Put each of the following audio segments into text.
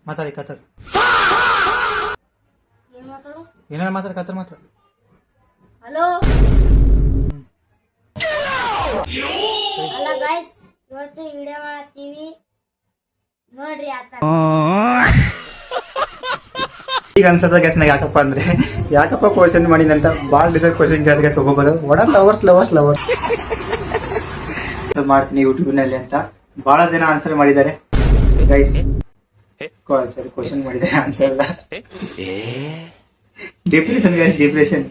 ಮಾತಾಡಿ ಕತ್ತರ್ ಏನ್ ಮಾತಾಡು? ಏನಾರ ಮಾತಾಡಿ ಕತ್ತರ್ ಮಾತಾಡಿ. ಹಲೋ ಅಲ್ಲ ಗಾಯ್ಸ್, ಇವತ್ತು ವಿಡಿಯೋ ಮಾಡತ್ತೀವಿ ನೋಡ್ರಿ. ಆತರ ಈಗ ಅನ್ಸದ ಗ್ಯಾಸ್ ನಾಗ ಯಾಕಪ್ಪ ಕ್ವಶನ್ ಮಾಡಿದಂತ ಭಾಳ ಡಿಸೈಡ್ ಕ್ವಶನ್ ಕೇಳಿದ್ರೆ ಒಬ್ಬೊಬ್ಬರು ಒಡ ಲವರ್ಸ್ ಮಾಡ್ತೀನಿ ಯೂಟ್ಯೂಬ್ನಲ್ಲಿ ಅಂತ ಬಹಳ ಜನ ಆನ್ಸರ್ ಮಾಡಿದ್ದಾರೆ ಗೈಸ್. ಸರಿ ಕ್ವಶನ್ ಮಾಡಿದ್ದಾರೆ ಆನ್ಸರ್ ಇಲ್ಲ. Depression guys, depression.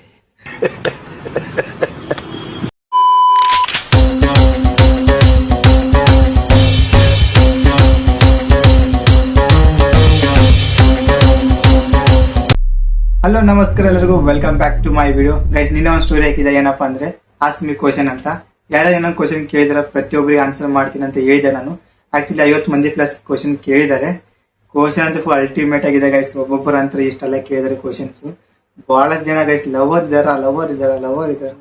ಹಲೋ ನಮಸ್ಕಾರ ಎಲ್ಲರಿಗೂ, welcome back to my video guys. ನಿನ್ನೆ ಒಂದು ಸ್ಟೋರಿ ಹಾಕಿದೆ, ಏನಪ್ಪಾ ಅಂದ್ರೆ ಆಸ್ಕ್ ಮಿ ಕ್ವಶನ್ ಅಂತ. ಯಾರು ಏನೊಂದು ಕ್ವಶನ್ ಕೇಳಿದಾರೆ ಪ್ರತಿಯೊಬ್ಬರಿಗೆ ಆನ್ಸರ್ ಮಾಡ್ತೀನಿ ಅಂತ ಹೇಳಿದೆ ನಾನು. ಆಕ್ಚುಲಿ 50 ಮಂದಿ ಪ್ಲಸ್ ಕ್ವಶನ್ ಕೇಳಿದ್ದಾರೆ. ಕ್ವಶನ್ ಅಂತ ಫುಲ್ ಅಲ್ಟಿಮೇಟ್ ಆಗಿದೆ ಗೈಸ್. ಒಬ್ಬೊಬ್ಬರು ಅಂತ ಇಷ್ಟೆಲ್ಲ ಕೇಳಿದಾರೆ ಕ್ವಶನ್ಸ್. ಬಹಳ ಜನ ಗೈಸ್ ಲವರ್ ಇದಾರ.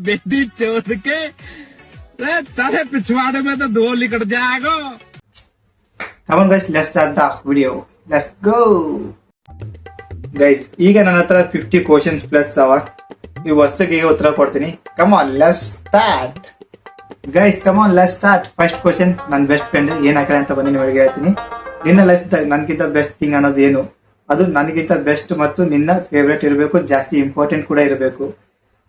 बेटी चोद के तारे पिछवाड़े में तो धोली कट जाएगा. Come on guys, let's start the video. Let's go. Guys, ಈಗ ನನ್ನ ಹತ್ರ 50 ಕ್ವಶನ್ಸ್ ಪ್ಲಸ್ ಅವ. ಈ ವರ್ಷಕ್ಕೆ ಉತ್ತರ ಕೊಡ್ತೀನಿ. Come on, let's start. Guys, come on, let's start. First question, ನನ್ನ ಬೆಸ್ಟ್ ಫ್ರೆಂಡ್ ಏನ್ ಹಾಕಲ್ಲ ಅಂತ ಬಂದು ನಿಮಗೆ ಹೇಳ್ತೀನಿ. ನಿನ್ನ ಲೈಫ್ ನನ್ಗಿಂತ ಬೆಸ್ಟ್ ಥಿಂಗ್ ಅನ್ನೋದು ಏನು? ಅದು ನನಗಿಂತ ಬೆಸ್ಟ್ ಮತ್ತು ನಿನ್ನ ಫೇವ್ರೇಟ್ ಇರಬೇಕು, ಜಾಸ್ತಿ ಇಂಪಾರ್ಟೆಂಟ್ ಕೂಡ ಇರಬೇಕು.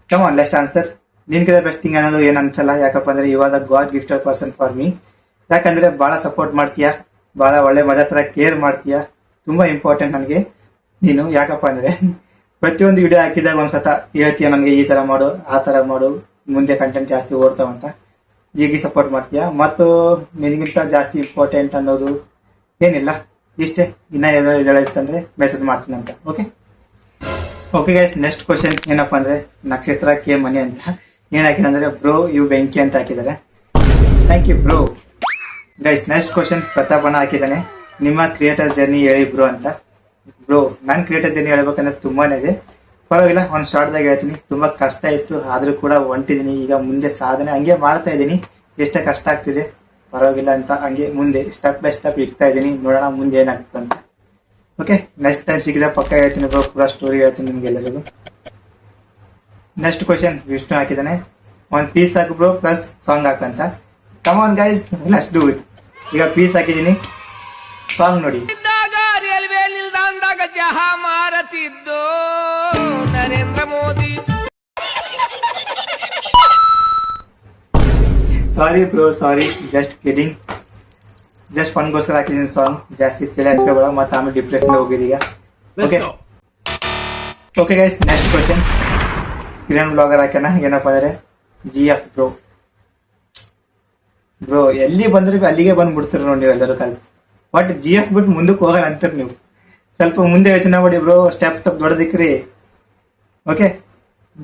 Come on, let's answer. ನಿನ್ಗಿಂತ ಬೆಸ್ಟ್ ಥಿಂಗ್ ಅನ್ನೋದು ಏನ್ ಅನ್ಸಲ್ಲ. ಯಾಕಪ್ಪ ಅಂದ್ರೆ you are the god gifted person for me. ಯಾಕಂದ್ರೆ ಬಹಳ ಸಪೋರ್ಟ್ ಮಾಡ್ತೀಯಾ, ಬಹಳ ಒಳ್ಳೆ ಮಜಾ ತರ ಕೇರ್ ಮಾಡ್ತೀಯಾ. ತುಂಬಾ ಇಂಪಾರ್ಟೆಂಟ್ ನನಗೆ ನೀನು. ಯಾಕಪ್ಪ ಅಂದ್ರೆ ಪ್ರತಿಯೊಂದು ವಿಡಿಯೋ ಹಾಕಿದಾಗ ಒಂದ್ಸತ ಹೇಳ್ತೀಯ ನನಗೆ ಈ ತರ ಮಾಡು, ಆ ತರ ಮಾಡು, ಮುಂದೆ ಕಂಟೆಂಟ್ ಜಾಸ್ತಿ ಓಡ್ತಾವಂತ. ಹೀಗೆ ಸಪೋರ್ಟ್ ಮಾಡ್ತೀಯಾ. ಮತ್ತು ನಿನಗಿಂತ ಜಾಸ್ತಿ ಇಂಪಾರ್ಟೆಂಟ್ ಅನ್ನೋದು ಏನಿಲ್ಲ. ಇಷ್ಟೇ. ಇನ್ನ ಇತ್ತಂದ್ರೆ ಮೆಸೇಜ್ ಮಾಡ್ತೀನಿ ಅಂತ. ಓಕೆ ಗೈಸ್, ನೆಕ್ಸ್ಟ್ ಕ್ವಶನ್ ಏನಪ್ಪಾ ಅಂದ್ರೆ ನಕ್ಷತ್ರ ಕೆ ಮನೆ ಅಂತ ಏನ್ ಹಾಕಿದೆ ಅಂದ್ರೆ ಬ್ರೋ ಇವು ಬೆಂಕಿ ಅಂತ ಹಾಕಿದ್ದಾರೆ. Thank you bro. Guys next question ಪ್ರತಾಪಣ್ಣ ಹಾಕಿದ್ದಾನೆ. ನಿಮ್ಮ ಕ್ರಿಯೇಟರ್ ಜರ್ನಿ ಹೇಳಿ ಬ್ರೋ ಅಂತ. ಬ್ರೋ ನಾನು ಕ್ರಿಯೇಟರ್ ಜರ್ನಿ ಹೇಳ್ಬೇಕಂದ್ರೆ ತುಂಬಾನೇ ಇದೆ. ಪರವಾಗಿಲ್ಲ, ಒಂದು ಶಾರ್ಟ್ದಾಗ ಹೇಳ್ತೀನಿ. ತುಂಬಾ ಕಷ್ಟ ಇತ್ತು, ಆದ್ರೂ ಕೂಡ ಹೊಂಟಿದ್ದೀನಿ. ಈಗ ಮುಂದೆ ಸಾಧನೆ ಹಂಗೆ ಮಾಡ್ತಾ ಇದ್ದೀನಿ. ಎಷ್ಟೇ ಕಷ್ಟ ಆಗ್ತಿದೆ ಪರವಾಗಿಲ್ಲ ಅಂತ ಹಂಗೆ ಮುಂದೆ ಸ್ಟೆಪ್ ಬೈ ಸ್ಟೆಪ್ ಇಡ್ತಾ ಇದ್ದೀನಿ. ನೋಡೋಣ ಮುಂದೆ ಏನಾಗ್ತದೆ ಅಂತ. ಓಕೆ, ನೆಕ್ಸ್ಟ್ ಟೈಮ್ ಸಿಕ್ಕಿದ ಪಕ್ಕ ಹೇಳ್ತೀನಿ ಬ್ರೋ, ಪೂರಾ ಸ್ಟೋರಿ ಹೇಳ್ತೀನಿ ನಿಮ್ಗೆಲ್ಲರಿಗೂ. ನೆಕ್ಸ್ಟ್ ಕ್ವಶನ್ ವಿಷ್ಣು ಹಾಕಿದ್ದಾನೆ. ಒಂದು ಪೀಸ್ ಹಾಕು ಬ್ರೋ ಪ್ಲಸ್ ಸಾಂಗ್ ಹಾಕಂತ. Come on guys, let's do it. ಈಗ ಪೀಸ್ ಹಾಕಿದ್ದೀನಿ, ಸಾಂಗ್ ನೋಡಿ. ರೈಲ್ವೆ ನಿಲ್ದಾಣದಾಗ ಚಹಾ ಮಾರತಿದ್ದು Narendra Modi. Sorry bro, sorry, just kidding. Just ಫನ್ಗೋಸ್ಕರ ಹಾಕಿದ್ದೀನಿ ಸಾಂಗ್. ಜಾಸ್ತಿ ತಲೆ ಹಚ್ಕೋಬೇಡ, ಮತ್ತೆ ಆಮೇಲೆ ಡಿಪ್ರೆಷನ್ ಹೋಗಿದೀಗ. Okay guys, next question Kiran blogger ಹಾಕ್ಯಾನ. ಏನಪ್ಪಾ ಅಂದ್ರೆ GF ಬ್ರೋ. ಬ್ರೋ ಎಲ್ಲಿ ಬಂದ್ರೆ ಅಲ್ಲಿಗೆ ಬಂದ್ಬಿಡ್ತೀರ ನೋಡಿ ನೀವು ಎಲ್ಲರೂ ಕಲ್ತು. ಬಟ್ GF ಬಿಟ್ಟು ಮುಂದಕ್ಕೆ ಹೋಗಲ್ಲ ಅಂತೀರಿ ನೀವು. ಸ್ವಲ್ಪ ಮುಂದೆ ಯೋಚನೆ ಮಾಡಿ ಬ್ರೋ, ಸ್ಟೆಪ್ ದೊಡ್ಡದಿಕ್ರಿ. ಓಕೆ,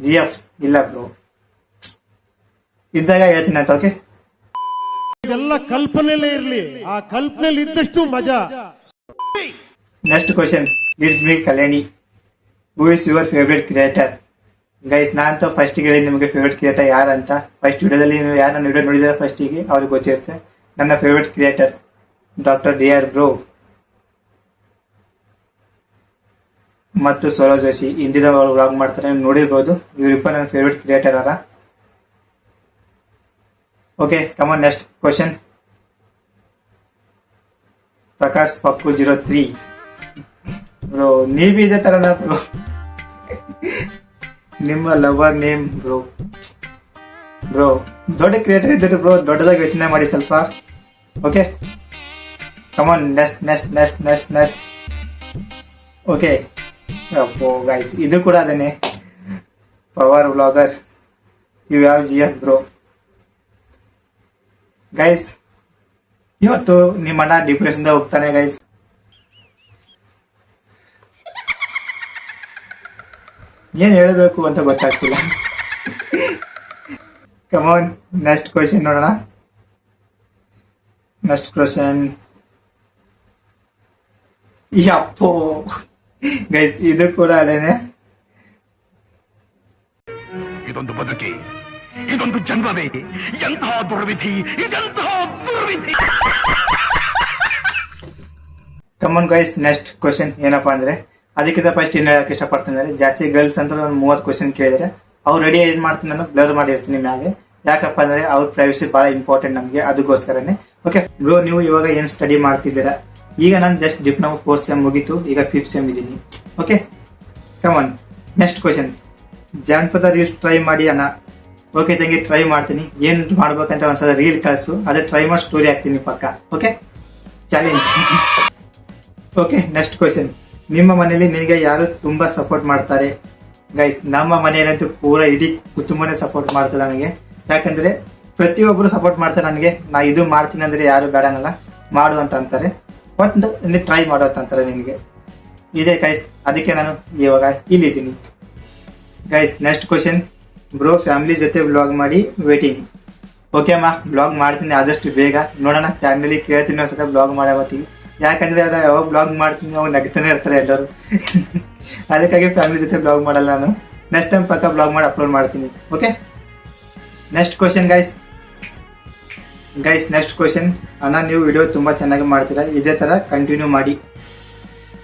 GF ಇಲ್ಲ ಬ್ರೋ, ಇದ್ದಾಗ ಹೇಳ್ತೀನಿ ಅಂತ. ಓಕೆ, ಎಲ್ಲ ಕಲ್ಪನೆಯಲ್ಲೇ ಇರ್ಲಿ, ಆ ಕಲ್ಪನೆಯಲ್ಲಿ ಇದ್ದಷ್ಟು ಮಜಾ. Next question it's me Kalyani. Who is your favourite creator? Guys ನಾನಂತೂ ಫಸ್ಟಿಗೆ ಹೇಳಿ ನಿಮಗೆ ಫೇವ್ರೇಟ್ ಕ್ರಿಯೇಟರ್ ಯಾರಂತ. ಫಸ್ಟ್ ವಿಡಿಯೋದಲ್ಲಿ ನೀವು ಯಾರು ನನ್ನ ವಿಡಿಯೋ ನೋಡಿದಾರೆ ಫಸ್ಟಿಗೆ ಅವ್ರಿಗೆ ಗೊತ್ತಿರುತ್ತೆ. ನನ್ನ favourite creator doctor DR bro ಮತ್ತು ಸೋಲೋ ಜೋಶಿ. ಹಿಂದಿದ ವ್ಲಾಗ್ ಮಾಡ್ತಾರೆ, ನೋಡಿರ್ಬೋದು. ಇವರಿಬ್ಬರು ನನ್ನ ಫೇವ್ರೇಟ್ ಕ್ರಿಯೇಟರ್ ಅವರ. Okay, come on, next question Prakash Pappu 03 bro. ನೀವ್ ಇದೇ ತರನ ಬ್ರೋ, ನಿಮ್ಮ ಲವರ್ ನೇಮ್ ಬ್ರೋ. ಬ್ರೋ ದೊಡ್ಡ ಕ್ರಿಯೇಟರ್ ಇದ್ದರು ಬ್ರೋ, ದೊಡ್ಡದಾಗಿ ಯೋಚನೆ ಮಾಡಿ ಸ್ವಲ್ಪ. Okay, come on, next. Okay ಅಪ್ಪೋ ಗೈಸ್, ಇದು ಕೂಡ ಅದೇನೆ ಪವರ್ ವ್ಲಾಗರ್. ಇವು ಯಾವ GF ಬ್ರೋ. ಗೈಸ್ ಇವತ್ತು ನಿಮ್ಮ ಅಣ್ಣ ಡಿಪ್ರೆಷನ್ ಹೋಗ್ತಾನೆ ಗೈಸ್. ಏನ್ ಹೇಳಬೇಕು ಅಂತ ಗೊತ್ತಾಗ್ತಿಲ್ಲ. ಕಮಾನ್, ನೆಕ್ಸ್ಟ್ ಕ್ವಶನ್ ನೋಡೋಣ. ನೆಕ್ಸ್ಟ್ ಕ್ವಶನ್ ಯಪ್ಪೋ ಗೈಸ್, ಇದು ಕೂಡ ಅದೇನೆ. ಇದೊಂದು ಬದುಕಿ, ಇದೊಂದು ಜನ್ಮವೇ, ಎಂತಹ ದುರ್ವಿಧಿ, ಇದೆಂತಹ ದುರ್ವಿಧಿ. ಕಮನ್ ಗೈಸ್, ನೆಕ್ಸ್ಟ್ ಕ್ವಶನ್ ಏನಪ್ಪಾ ಅಂದ್ರೆ, ಅದಕ್ಕಿಂತ ಫಸ್ಟ್ ಏನ್ ಹೇಳಕ್ ಇಷ್ಟಪಡ್ತೀನಿ ಅಂದ್ರೆ, ಜಾಸ್ತಿ ಗರ್ಲ್ಸ್ ಅಂತ ಒಂದು 30 ಕ್ವಶನ್ ಕೇಳಿದ್ರೆ ಅವ್ರು ರೆಡಿ ಏನ್ ಮಾಡ್ತೀನಿ, ನಾನು ಬ್ಲರ್ ಮಾಡಿರ್ತೀನಿ ಮ್ಯಾಗೆ. ಯಾಕಪ್ಪ ಅಂದ್ರೆ ಅವ್ರ ಪ್ರೈವಸಿ ಬಹಳ ಇಂಪಾರ್ಟೆಂಟ್ ನಮ್ಗೆ, ಅದಕ್ಕೋಸ್ಕರನೇ. ಓಕೆ ಬ್ರೋ, ನೀವು ಇವಾಗ ಏನ್ ಸ್ಟಡಿ ಮಾಡ್ತಿದ್ದೀರಾ? ಈಗ ನಾನು ಜಸ್ಟ್ ಡಿಪ್ಲೊಮಾ 4th ಸೆಮ್ ಮುಗೀತು, ಈಗ 5th ಸೆಮ್ ಇದ್ದೀನಿ. Okay come on, next question. ಜಾನಪದ ರೀಲ್ಸ್ ಟ್ರೈ ಮಾಡಿ ಅಣ್ಣ. ಓಕೆ ತಂಗಿ, ಟ್ರೈ ಮಾಡ್ತೀನಿ. ಏನ್ ಮಾಡ್ಬೇಕಂತ ಒಂದ್ಸಲ ರೀಲ್ ಕಳ್ಸು, ಅದೇ ಟ್ರೈ ಮಾಡಿ ಸ್ಟೋರಿ ಹಾಕ್ತೀನಿ ಪಕ್ಕ. Okay, challenge. Okay next question. ನಿಮ್ಮ ಮನೆಯಲ್ಲಿ ನಿನಗೆ ಯಾರು ತುಂಬಾ ಸಪೋರ್ಟ್ ಮಾಡ್ತಾರೆ? ಗೈಸ್, ನಮ್ಮ ಮನೆಯಲ್ಲಂತೂ ಪೂರಾ ಇಡೀ ಕುಟುಂಬನೇ ಸಪೋರ್ಟ್ ಮಾಡ್ತಾರೆ ನನಗೆ. ಯಾಕಂದ್ರೆ ಪ್ರತಿಯೊಬ್ಬರು ಸಪೋರ್ಟ್ ಮಾಡ್ತಾರೆ ನನಗೆ. ನಾ ಇದು ಮಾಡ್ತೀನಿ ಅಂದ್ರೆ ಯಾರು ಬೇಡನಲ್ಲ, ಮಾಡು ಅಂತ ಅಂತಾರೆ. ಬಟ್ ನೀನು ಟ್ರೈ ಮಾಡು ಅಂತ ಅಂತಾರೆ ನಿನಗೆ. ಇದೆ ಗೈಸ್, ಅದಕ್ಕೆ ನಾನು ಇವಾಗ ಇಲ್ಲಿದ್ದೀನಿ. Guys next question. Bro, family ಜೊತೆ ಬ್ಲಾಗ್ ಮಾಡಿ ವೇಟಿಂಗ್. ಓಕೆ ಅಮ್ಮ, ಬ್ಲಾಗ್ ಮಾಡ್ತೀನಿ ಆದಷ್ಟು ಬೇಗ. ನೋಡೋಣ, ಫ್ಯಾಮಿಲಿ ಕೇಳ್ತೀನಿ ಒಂದ್ಸಲ ಬ್ಲಾಗ್ ಮಾಡಾವತ್ತೀವಿ. ಯಾಕಂದ್ರೆ ಅವ್ರು ಯಾವಾಗ ಬ್ಲಾಗ್ ಮಾಡ್ತೀನಿ ಅವಾಗ ನಗ್ತಾನೆ ಇರ್ತಾರೆ ಎಲ್ಲರೂ. ಅದಕ್ಕಾಗಿ ಫ್ಯಾಮಿಲಿ ಜೊತೆ ಬ್ಲಾಗ್ ಮಾಡಲ್ಲ ನಾನು. ನೆಕ್ಸ್ಟ್ ಟೈಮ್ ಪಕ್ಕ ಬ್ಲಾಗ್ ಮಾಡಿ ಅಪ್ಲೋಡ್ ಮಾಡ್ತೀನಿ. Okay next question guys. Next question. ಅಣ್ಣ, ನೀವು ವಿಡಿಯೋ ತುಂಬಾ ಚೆನ್ನಾಗಿ ಮಾಡ್ತೀರಾ, ಇದೇ ತರ ಕಂಟಿನ್ಯೂ ಮಾಡಿ.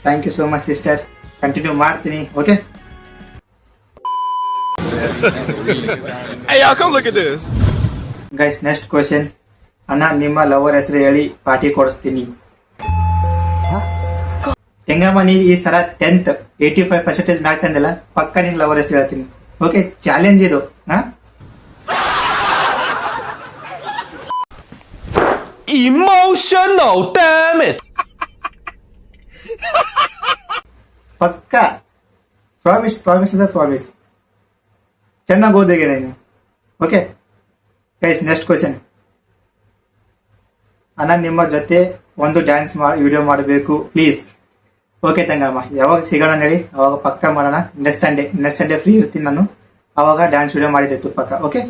Thank you so much sister, continue ಮಾಡ್ತೀನಿ. Okay Hey, y'all, come look at this. Guys next question. ಅಣ್ಣ, ನಿಮ್ಮ ಲವರ್ ಹೆಸರು ಹೇಳಿ, ಪಾರ್ಟಿ ಕೊಡಿಸ್ತೀನಿ. ಹೆಂಗಮ್ಮ, ನೀ ಈ ಸಲ 10th 85% ಮ್ಯಾಕ್ ತಂದಿಲ್ಲ, ಪಕ್ಕ ನಿನ್ ಲವರ್ ಹೆಸರು ಹೇಳ್ತೀನಿ. ಓಕೆ, ಚಾಲೆಂಜ್ ಇದು. Emotional, damn it. ಪಕ್ಕ ಪ್ರಾಮಿಸ್ ಅಂದ್ರೆ ಪ್ರಾಮಿಸ್. ಚೆನ್ನಾಗಿ ಓದಿಗೆ ನೀನು. Okay guys next question. ಅಣ್ಣ, ನಿಮ್ಮ ಜೊತೆ ಒಂದು ಡ್ಯಾನ್ಸ್ ವಿಡಿಯೋ ಮಾಡಬೇಕು ಪ್ಲೀಸ್. ಓಕೆ ತಂಗಮ್ಮ, ಯಾವಾಗ ಸಿಗೋಣ ಹೇಳಿ, ಅವಾಗ ಪಕ್ಕ ಮಾಡೋಣ. ನೆಕ್ಸ್ಟ್ ಸಂಡೇ ಫ್ರೀ ಇರ್ತೀನಿ ನಾನು, ಅವಾಗ ಡ್ಯಾನ್ಸ್ ವಿಡಿಯೋ ಮಾಡಿದ್ದು ಪಕ್ಕ. Okay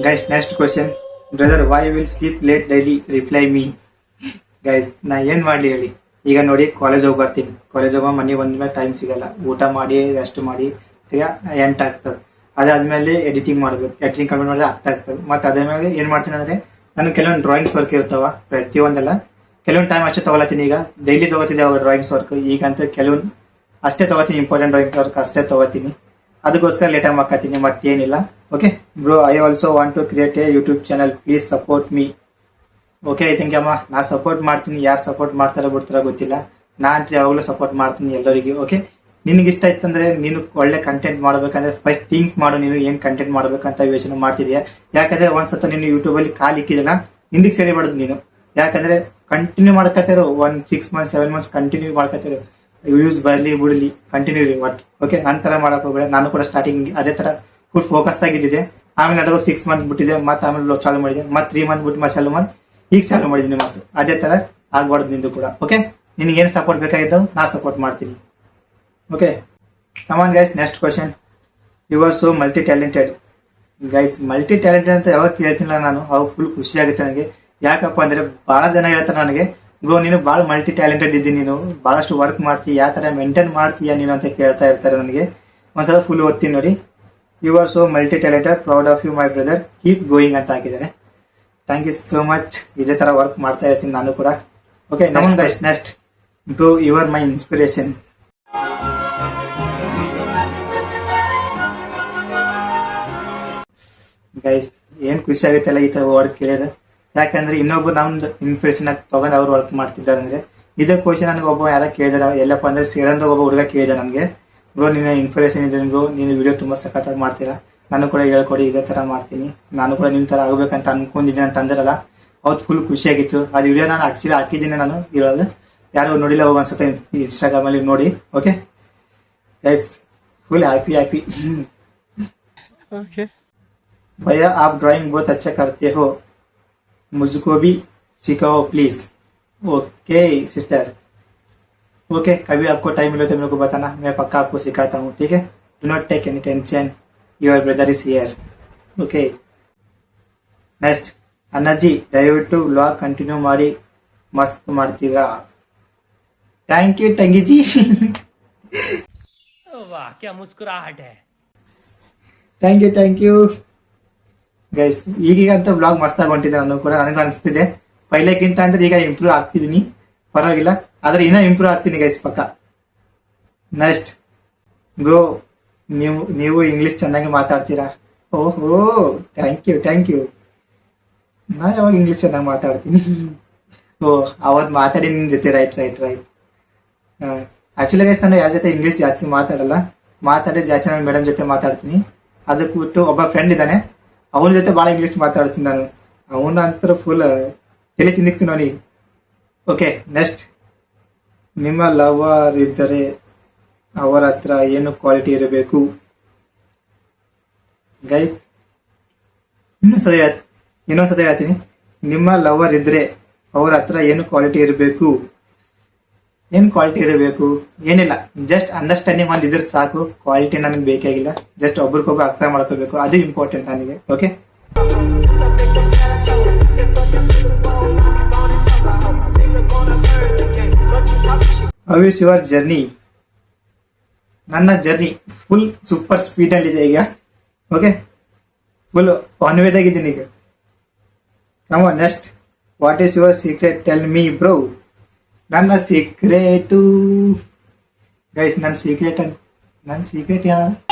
guys next question. Brother, why will sleep late daily, reply me. Guys, ನಾ ಏನ್ ಮಾಡ್ಲಿ ಹೇಳಿ? ಈಗ ನೋಡಿ, ಕಾಲೇಜ್ ಹೋಗಿ ಬರ್ತೀನಿ. ಕಾಲೇಜ್ ಹೋಗೋ ಮನೆಗೆ ಬಂದ್ಮೇಲೆ ಟೈಮ್ ಸಿಗಲ್ಲ. ಊಟ ಮಾಡಿ ರೆಸ್ಟ್ ಮಾಡಿ ಈಗ 8 ಆಗ್ತದೆ. ಅದಾದ್ಮೇಲೆ ಎಡಿಟಿಂಗ್ ಮಾಡ್ಬೇಕು. ಎಡಿಟಿಂಗ್ ಕಂಪ್ಲೀಟ್ ಮಾಡಿದ್ರೆ 10 ಆಗ್ತದೆ. ಮತ್ತೆ ಅದಾದ್ಮೇಲೆ ಏನ್ ಮಾಡ್ತೀನಿ ಅಂದ್ರೆ, ನಾನು ಕೆಲವೊಂದು ಡ್ರಾಯಿಂಗ್ಸ್ ವರ್ಕ್ ಇರ್ತಾವ, ಪ್ರತಿಯೊಂದೆಲ್ಲ ಕೆಲವೊಂದು ಟೈಮ್ ಅಷ್ಟೇ ತಗೊಳತೀನಿ. ಈಗ ಡೈಲಿ ತಗೋತಿದ್ದೆ ಅವಾಗ ಡ್ರಾಯಿಂಗ್ಸ್ ವರ್ಕ್, ಈಗಂತ ಕೆಲವೊಂದು ಅಷ್ಟೇ ತಗೋತೀನಿ. ಇಂಪಾರ್ಟೆಂಟ್ ಡ್ರಾಯಿಂಗ್ ವರ್ಕ್ ಅಷ್ಟೇ ತಗೋತೀನಿ. ಅದಕ್ಕೋಸ್ಕರ ಲೇಟಾಗಿ ಮಾಡ್ತೀನಿ, ಮತ್ತೇನಿಲ್ಲ. Okay bro, I also want to create a YouTube channel, please support me. Okay thank you ಅಮ್ಮ, ನಾ ಸಪೋರ್ಟ್ ಮಾಡ್ತೀನಿ. ಯಾರು ಸಪೋರ್ಟ್ ಮಾಡ್ತಾರೋ ಬಿಡ್ತಾರೋ ಗೊತ್ತಿಲ್ಲ, ನಾ ಅಂತ ಯಾವಾಗಲೂ ಸಪೋರ್ಟ್ ಮಾಡ್ತೀನಿ ಎಲ್ಲರಿಗೆ. ಓಕೆ, ನಿನಗೆ ಇಷ್ಟ ಇತ್ತಂದ್ರೆ, ನೀನು ಒಳ್ಳೆ ಕಂಟೆಂಟ್ ಮಾಡ್ಬೇಕಂದ್ರೆ ಫಸ್ಟ್ ಥಿಂಕ್ ಮಾಡು, ನೀನು ಏನ್ ಕಂಟೆಂಟ್ ಮಾಡ್ಬೇಕಂತ ಯೋಚನೆ ಮಾಡ್ತಿದ್ಯಾ. ಯಾಕಂದ್ರೆ ಒಂದ್ಸತ ನೀನು ಯೂಟ್ಯೂಬ್ ಅಲ್ಲಿ ಕಾಲ್ ಇಕ್ಕಿದಲ್ಲ, ಹಿಂದಕ್ಕೆ ಸರಿ ಮಾಡುದು ನೀನು. ಯಾಕಂದ್ರೆ ಕಂಟಿನ್ಯೂ ಮಾಡ್ಕೊತಿರೋ 1 6 months 7 months ಕಂಟಿನ್ಯೂ ಮಾಡ್ಕೊತಿರೋ, ವ್ಯೂಸ್ ಬರ್ಲಿ ಬಿಡಲಿ, ಕಂಟಿನ್ಯೂ ಒಟ್. ಓಕೆ, ನಂತರ ಮಾಡಕ್ ಹೋಗ್ಬೇಡ. ನಾನು ಕೂಡ ಸ್ಟಾರ್ಟಿಂಗ್ ಅದೇ ತರ ಫುಲ್ ಫೋಕಸ್ ಆಗಿದ್ದಿದೆ. ಆಮೇಲೆ ನಡುವೆ 6 months ಬಿಟ್ಟಿದೆ, ಮತ್ತೆ ಆಮೇಲೆ ಚಾಲು ಮಾಡಿದೆ, ಮತ್ತೆ 3 months ಬಿಟ್ಟು ಮತ್ತೆ ಚಾಲು ಮಾಡಿ ಈಗ ಚಾಲು ಮಾಡಿದ್ದೀನಿ. ಮತ್ತೆ ಅದೇ ತರ ಆಗ್ಬಾರ್ದು ನಿಂದು ಕೂಡ. ಓಕೆ, ನಿನಗೆ ಏನು ಸಪೋರ್ಟ್ ಬೇಕಾಗಿದ್ದು ನಾ ಸಪೋರ್ಟ್ ಮಾಡ್ತೀನಿ. Okay come on guys, next question. You are so multi talented. Guys, multi talented ಅಂತ ಯಾವಾಗ ಕೇಳ್ತಿಲ್ಲ ನಾನು, ಅವಾಗ ಫುಲ್ ಖುಷಿ ಆಗುತ್ತೆ ನನಗೆ. ಯಾಕಪ್ಪ ಅಂದ್ರೆ ಬಹಳ ಜನ ಹೇಳ್ತಾರೆ ನನಗೆ, ಬ್ರೋ ನೀನು ಭಾಳ ಮಲ್ಟಿ ಟ್ಯಾಲೆಂಟೆಡ್ ಇದ್ದೀನಿ, ನೀನು ಬಹಳಷ್ಟು ವರ್ಕ್ ಮಾಡ್ತೀಯ, ಯಾವ ತರ ಮೇಂಟೈನ್ ಮಾಡ್ತೀಯ ನೀನು ಅಂತ ಕೇಳ್ತಾ ಇರ್ತಾರೆ ನನಗೆ. ಒಂದ್ಸಲ ಫುಲ್ ಓದ್ತೀನಿ ನೋಡಿ. You are so multi talented, proud of you my brother, keep going ಅಂತ ಹಾಕಿದ್ದಾರೆ. Thank you so much. ಇದೇ ತರ ವರ್ಕ್ ಮಾಡ್ತಾ ಇರ್ತೀನಿ ನಾನು ಕೂಡ. ಓಕೆ ನಮನ್ guys, next. Bro, you are my inspiration. Guys, ಏನ್ ಖುಷಿ ಆಗುತ್ತಲ್ಲ ಈ ತರ ವರ್ಡ್ ಕೇಳಿದ್ರೆ. ಯಾಕಂದ್ರೆ ಇನ್ನೊಬ್ರು ನಮ್ದು ಇನ್ಸ್ಪಿರೇಷನ್ ಆಗಿ ತಗೊಂಡು ಅವ್ರು ವರ್ಕ್ ಮಾಡ್ತಿದ್ದಾರೆ ಅಂದ್ರೆ. ಇದೇ ಕ್ವಶನ್ ನನಗೆ ಒಬ್ಬ ಯಾರ ಕೇಳಿದಾರ, ಎಲ್ಲಪ್ಪ ಅಂದ್ರೆ ಸೇರಂದಾಗ ಒಬ್ಬ ಹುಡುಗ ಕೇಳಿದ ನನಗೆ, ಬ್ರೋ ನಿನ್ನ ಇನ್ಸ್ಪಿರೇಷನ್ ಇದೆ ಬ್ರೋ, ನೀನು ವಿಡಿಯೋ ತುಂಬಾ ಸಖತ್ತಾಗಿ ಮಾಡ್ತೀರಾ, ನಾನು ಕೂಡ ಹೇಳ್ಕೊಡಿ, ಇದೇ ತರ ಮಾಡ್ತೀನಿ, ನಾನು ಕೂಡ ನಿಮ್ ತರ ಆಗ್ಬೇಕಂತ ಅನ್ಕೊಂಡಿದ್ದೀನಿ ಅಂತ ಅಂದ್ರಲ್ಲ, ಅವತ್ತು ಫುಲ್ ಖುಷಿಯಾಗಿತ್ತು. ಅದು ವಿಡಿಯೋ ನಾನು ಆಕ್ಚುಲಿ ಹಾಕಿದ್ದೀನಿ ನಾನು ಇವಾಗ, ಯಾರು ನೋಡಿಲ್ಲ ಹೋಗಿ ಒಂದ್ಸತ ಇನ್ಸ್ಟಾಗ್ರಾಮ್ ಅಲ್ಲಿ ನೋಡಿ. Okay guys, full happy. भैया आप ड्राइंग बहुत अच्छा करते हो, मुझको भी सिखाओ प्लीज. ओके सिस्टर, ओके कभी आपको टाइम मिले तो मेरे को बताना, मैं पक्का आपको सिखाता हूँ. ठीक है, do not take any tension, your brother is here. Okay next. ಅಣ್ಣಾಜಿ ದಯವಿಟ್ಟು ವ್ಲಾಗ್ ಕಂಟಿನ್ಯೂ ಮಾಡಿ, ಮಸ್ತ್ ಮಾಡ್ತೀರಾ. ಥ್ಯಾಂಕ್ ಯು ತಂಗಿಜಿ. वाह क्या मुस्कुराहट है. Thank you guys. ಈಗೀಗ ಅಂತ ಬ್ಲಾಗ್ ಮಸ್ತಾಗಿ ಹೊಂಟಿದೆ, ನಾನು ಕೂಡ ನನಗೂ ಅನಿಸ್ತಿದೆ ಪೈಲೆಗಿಂತ ಅಂದ್ರೆ ಈಗ ಇಂಪ್ರೂವ್ ಆಗ್ತಿದ್ದೀನಿ, ಪರವಾಗಿಲ್ಲ. ಆದ್ರೆ ಇನ್ನೂ ಇಂಪ್ರೂವ್ ಆಗ್ತೀನಿ ಗೈಸ್ ಪಕ್ಕ. ನೆಕ್ಸ್ಟ್ ಬ್ರೋ, ನೀವು ಇಂಗ್ಲಿಷ್ ಚೆನ್ನಾಗಿ ಮಾತಾಡ್ತೀರಾ. ಓಹೋ, ಥ್ಯಾಂಕ್ ಯು. ನಾ ಯಾವಾಗ ಇಂಗ್ಲಿಷ್ ಚೆನ್ನಾಗಿ ಮಾತಾಡ್ತೀನಿ? ಅವತ್ತು ಮಾತಾಡಿ ನಿನ್ ಜೊತೆ. ರೈಟ್. ಆಕ್ಚುಲಿ ಗೈಸ್ ನಾನು ಯಾರ ಜೊತೆ ಇಂಗ್ಲಿಷ್ ಜಾಸ್ತಿ ಮಾತಾಡಿ ಜಾಸ್ತಿ ನಾನು ಮೇಡಮ್ ಜೊತೆ ಮಾತಾಡ್ತೀನಿ. ಅದಕ್ಕೆ ಬಿಟ್ಟು ಒಬ್ಬ ಫ್ರೆಂಡ್ ಇದ್ದಾನೆ, ಅವನ ಜೊತೆ ಭಾಳ ಇಂಗ್ಲಿಷ್ ಮಾತಾಡ್ತೀನಿ ನಾನು. ಅವನ ಅಂತರ ಫುಲ್ ತಲೆ ತಿಂದಿಕ್ತೀನಿ ಅವನಿಗೆ. ಓಕೆ, ನೆಕ್ಸ್ಟ್, ನಿಮ್ಮ ಲವರ್ ಇದ್ದರೆ ಅವರ ಹತ್ರ ಏನು ಕ್ವಾಲಿಟಿ ಇರಬೇಕು? ಗೈಸ್ ಇನ್ನೊಂದ್ಸತಿ ಹೇಳ್ತೀನಿ. ನಿಮ್ಮ ಲವರ್ ಇದ್ರೆ ಅವ್ರ ಹತ್ರ ಏನು ಕ್ವಾಲಿಟಿ ಇರಬೇಕು? ಏನಿಲ್ಲ, ಜಸ್ಟ್ ಅಂಡರ್ಸ್ಟ್ಯಾಂಡಿಂಗ್ ಒಂದು ಇದ್ರೆ ಸಾಕು. ಕ್ವಾಲಿಟಿ ನನಗೆ ಬೇಕಾಗಿಲ್ಲ, ಜಸ್ಟ್ ಒಬ್ರಿಗೊಬ್ರು ಅರ್ಥ ಮಾಡ್ಕೋಬೇಕು, ಅದು ಇಂಪಾರ್ಟೆಂಟ್ ನನಗೆ. Okay, how is your journey? ನನ್ನ ಜರ್ನಿ ಫುಲ್ ಸೂಪರ್ ಸ್ಪೀಡ್ ಅಲ್ಲಿ ಇದೆ ಈಗ. ಓಕೆ, ಫುಲ್ ಆನ್ ವೇದಾಗಿದ್ದೀನಿ ಈಗ. Come on, next, what is your secret? Tell me bro. ನನ್ನ ಸೀಕ್ರೆಟು ಗೈಸ್, ನನ್ನ ಸೀಕ್ರೆಟ್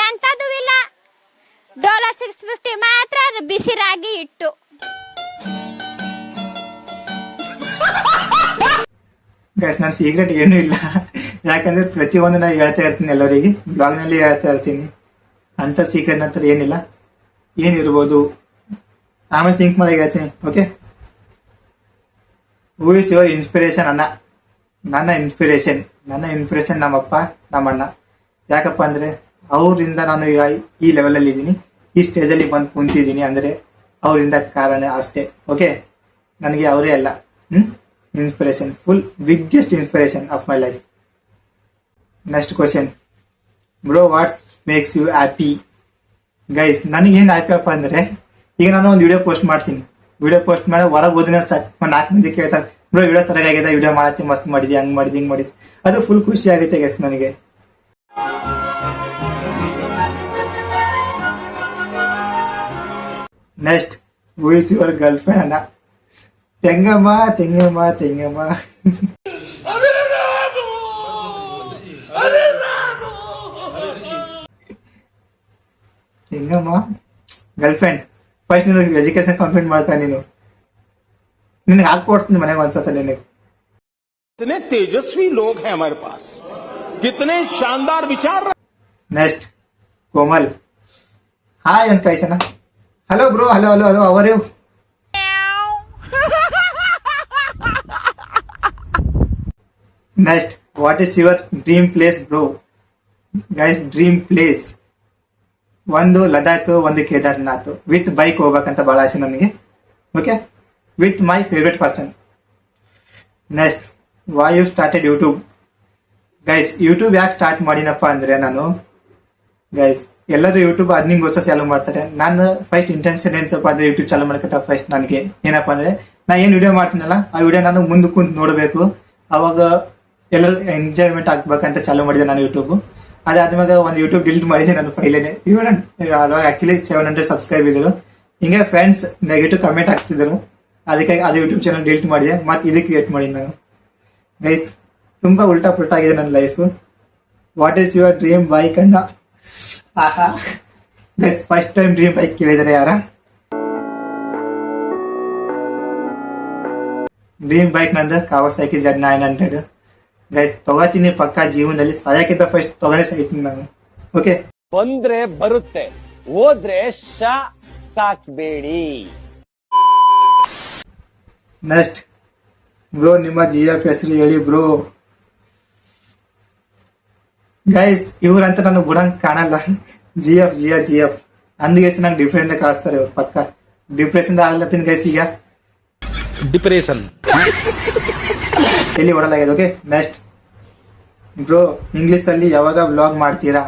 ಎಂತದೂ ಇಲ್ಲ. ಡೋಲೋ 650 ಮಾತ್ರ ಬಿಸಿ ರಾಗಿ ಇಟ್ಟು. ಗೈಸ್, ನನ್ನ ಸೀಕ್ರೆಟ್ ಏನೂ ಇಲ್ಲ. ಯಾಕಂದ್ರೆ ಪ್ರತಿಯೊಂದು ನಾನು ಹೇಳ್ತಾ ಇರ್ತೀನಿ ಎಲ್ಲರಿಗೆ, ಬ್ಲಾಗ್ನಲ್ಲಿ ಹೇಳ್ತಾ ಇರ್ತೀನಿ. ಅಂತ ಸೀಕ್ರೆಟ್ ನಂತರ ಏನಿಲ್ಲ. ಏನಿರ್ಬೋದು ಆಮೇಲೆ ಥಿಂಕ್ ಮಾಡಿ ಹೇಳ್ತೀನಿ. Okay, who is your inspiration? ನನ್ನ ಇನ್ಸ್ಪಿರೇಷನ್ ನಮ್ಮಪ್ಪ ನಮ್ಮಣ್ಣ. ಯಾಕಪ್ಪ ಅಂದ್ರೆ ಅವರಿಂದ ನಾನು ಈಗ ಈ ಲೆವೆಲಲ್ಲಿ ಇದ್ದೀನಿ, ಈ ಸ್ಟೇಜಲ್ಲಿ ಬಂದು ಕುಂತಿದ್ದೀನಿ ಅಂದ್ರೆ ಅವರಿಂದ ಕಾರಣ ಅಷ್ಟೇ. ಓಕೆ, ನನಗೆ ಅವರೇ ಅಲ್ಲ inspiration, full biggest inspiration of my life. Next question, bro what makes you happy? Guys, ನನಗೇನು ಹ್ಯಾಪಿ ಅಪ್ಪ ಅಂದ್ರೆ, ಈಗ ನಾನು ಒಂದು ವಿಡಿಯೋ ಪೋಸ್ಟ್ ಮಾಡ್ತೀನಿ. ವಿಡಿಯೋ ಪೋಸ್ಟ್ ಮಾಡಿ ಹೊರಗೆ ಹೋದಿನ ಒಂದು 4 ಮಂದಿ ಕೇಳ್ತಾರೆ, ಬ್ರೋ ವಿಡಿಯೋ ಸರಿಯಾಗಿದೆ, ವಿಡಿಯೋ ಮಾಡತ್ತೀನಿ, ಮಸ್ತ್ ಮಾಡಿದ್ವಿ, ಹಿಂಗ್ ಮಾಡಿದ್ವಿ. ಅದು ಫುಲ್ ಖುಷಿ ಆಗುತ್ತೆ ಗೈಸ್ ನನಗೆ. Next, who is your girlfriend? ತೆಂಗಮ್ಮ. ಗರ್ಲ್ ಫ್ರೆಂಡ್ ಫಸ್ಟ್ ನೀನು ಎಜುಕೇಶನ್ ಕಂಪ್ಲೀಟ್ ಮಾಡ್ತಾ, ನಿನಗೆ ಹಾಕೊಡ್ತೀನಿ ಮನೆಗೆ ಒಂದ್ಸತ ನಿನಗೆ. कितने तेजस्वी लोग हैं हमारे पास, कितने शानदार विचार. ನೆಕ್ಸ್ಟ್, ಕೋಮಲ್. ಹಾಯ್ ಅಂತ ಕೈಸನ. Hello bro, hello are you? Next, what is your dream place bro? Guys, dream place ಒಂದು ಲಡಾಖ್, ಒಂದು ಕೇದಾರ್ನಾಥ್. ವಿತ್ ಬೈಕ್ ಹೋಗ್ಬೇಕಂತ ಭಾಳ ಆಸೆ ನನಗೆ. Okay, with my favourite person. Next, why you started YouTube? Guys, YouTube ಯಾಕೆ start ಮಾಡಿನಪ್ಪ ಅಂದ್ರೆ, ನಾನು ಗೈಸ್ ಎಲ್ಲರೂ ಯೂಟ್ಯೂಬ್ ಅರ್ನಿಂಗ್ಗೋಸ್ಕರ ಚಾಲೂ ಮಾಡ್ತಾರೆ. ನಾನು ಫಸ್ಟ್ ಇಂಟೆನ್ಷನ್ ಏನಪ್ಪ ಅಂದ್ರೆ, ಯೂಟ್ಯೂಬ್ ಚಾಲೂ ಮಾಡ್ಕೊತ ಫಸ್ಟ್ ನನಗೆ ಏನಪ್ಪ ಅಂದ್ರೆ, ನಾ ಏನು ವಿಡಿಯೋ ಮಾಡ್ತೀನಲ್ಲ ಆ ವಿಡಿಯೋ ನಾನು ಮುಂದೆ ಕುಂತು ನೋಡಬೇಕು, ಅವಾಗ ಎಲ್ಲರೂ ಎಂಜಾಯ್ಮೆಂಟ್ ಆಗ್ಬೇಕಂತ ಚಾಲೂ ಮಾಡಿದೆ ನಾನು ಯೂಟ್ಯೂಬ್. ಅದಾದ್ಮೇಲೆ ಒಂದು ಯೂಟ್ಯೂಬ್ ಡಿಲೀಟ್ ಮಾಡಿದೆ ನಾನು ಫೈಲೇನೆ. ಆಕ್ಚುಲಿ 700 ಸಬ್ಸ್ಕ್ರೈಬ್ ಇದ್ರು. ಹಿಂಗೆ ಫ್ರೆಂಡ್ಸ್ ನೆಗೆಟಿವ್ ಕಮೆಂಟ್ ಆಗ್ತಿದ್ರು, ಅದಕ್ಕಾಗಿ ಅದು ಯೂಟ್ಯೂಬ್ ಚಾನಲ್ ಡಿಲೀಟ್ ಮಾಡಿದೆ, ಮತ್ತೆ ಇದು ಕ್ರಿಯೇಟ್ ಮಾಡಿದೆ ನಾನು. ಗೈಸ್, ತುಂಬಾ ಉಲ್ಟಾ ಪುಲ್ಟಾ ಆಗಿದೆ ನನ್ನ life. What is your dream bike ಅಂಡ? ಆಹಾ guys, first time dream bike ಕೇಳಿದರೆ ಯಾರ? ಡ್ರೀಮ್ ಬೈಕ್ ನಂದು ಕಾವಾಸಾಕಿ Z900. ಗೈಸ್, ತಗೋತೀನಿ ಪಕ್ಕ ಜೀವನದಲ್ಲಿ, ಸಾಯಕ್ಕಿಂತ ಫಸ್ಟ್ ತಗೊಂಡೇ ಸಾಯ್ತೀನಿ ನಾನು. ಓಕೆ, ಬಂದ್ರೆ ಬರುತ್ತೆ, ಹೋದ್ರೆ ಶಾಕ್ಬೇಡಿ. ನೆಕ್ಸ್ಟ್, ಬ್ರೋ ನಿಮ್ಮ GF ಹೆಸರು ಹೇಳಿ ಬ್ರೋ. ಗೈಸ್, ಇವ್ರಂತ ನಾನು ಗುಣಂಗ್ ಕಾಣಲ್ಲ. GF ಅಂದಿಗೆ ನಂಗೆ ಡಿಫ್ರೆಂಟ್ ಕಾಣಿಸ್ತಾರೆ ಇವ್ರು ಪಕ್ಕ. ಡಿಪ್ರೆಷನ್ ಆಗ್ಲತ್ತೀನಿ ಗೈಸ್ ಈಗ. डिप्रेशन. ಎಲ್ಲಿ ಓಡಲಾಗಿದೆ. ಓಕೆ, ನೆಕ್ಸ್ಟ್, ಬ್ರೋ ಇಂಗ್ಲಿಷ್ ಅಲ್ಲಿ ಯಾವಾಗ ಬ್ಲಾಗ್ ಮಾಡ್ತೀರಾ?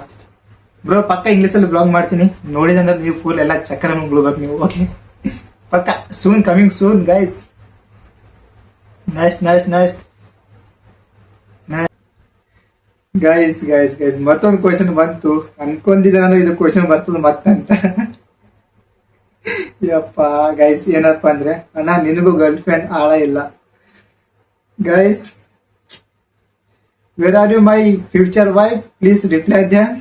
ಬ್ರೋ ಪಕ್ಕ ಇಂಗ್ಲಿಷ್ ಅಲ್ಲಿ ಬ್ಲಾಗ್ ಮಾಡ್ತೀನಿ, ನೋಡಿದಂದ್ರೆ ನೀವು ಫುಲ್ ಎಲ್ಲ ಚಕ್ಕರ ಮುಗ್ಬೇಕು ನೀವು. ಓಕೆ, ಪಕ್ಕ soon, coming soon guys. Next guys ಮತ್ತೊಂದು ಕ್ವಶನ್ ಬಂತು. ಅನ್ಕೊಂಡಿದ್ದೆ ನಾನು ಇದು ಕ್ವಶನ್ ಬರ್ತದ ಮತ್ತಂತ. ಯಪ್ಪ ಗೈಸ್, ಏನಪ್ಪಾ ಅಂದ್ರೆ, ಅಣ್ಣ ನಿನಗೂ ಗರ್ಲ್ ಫ್ರೆಂಡ್ ಆಳ ಇಲ್ಲ. Guys, where are you my future wife please reply damn.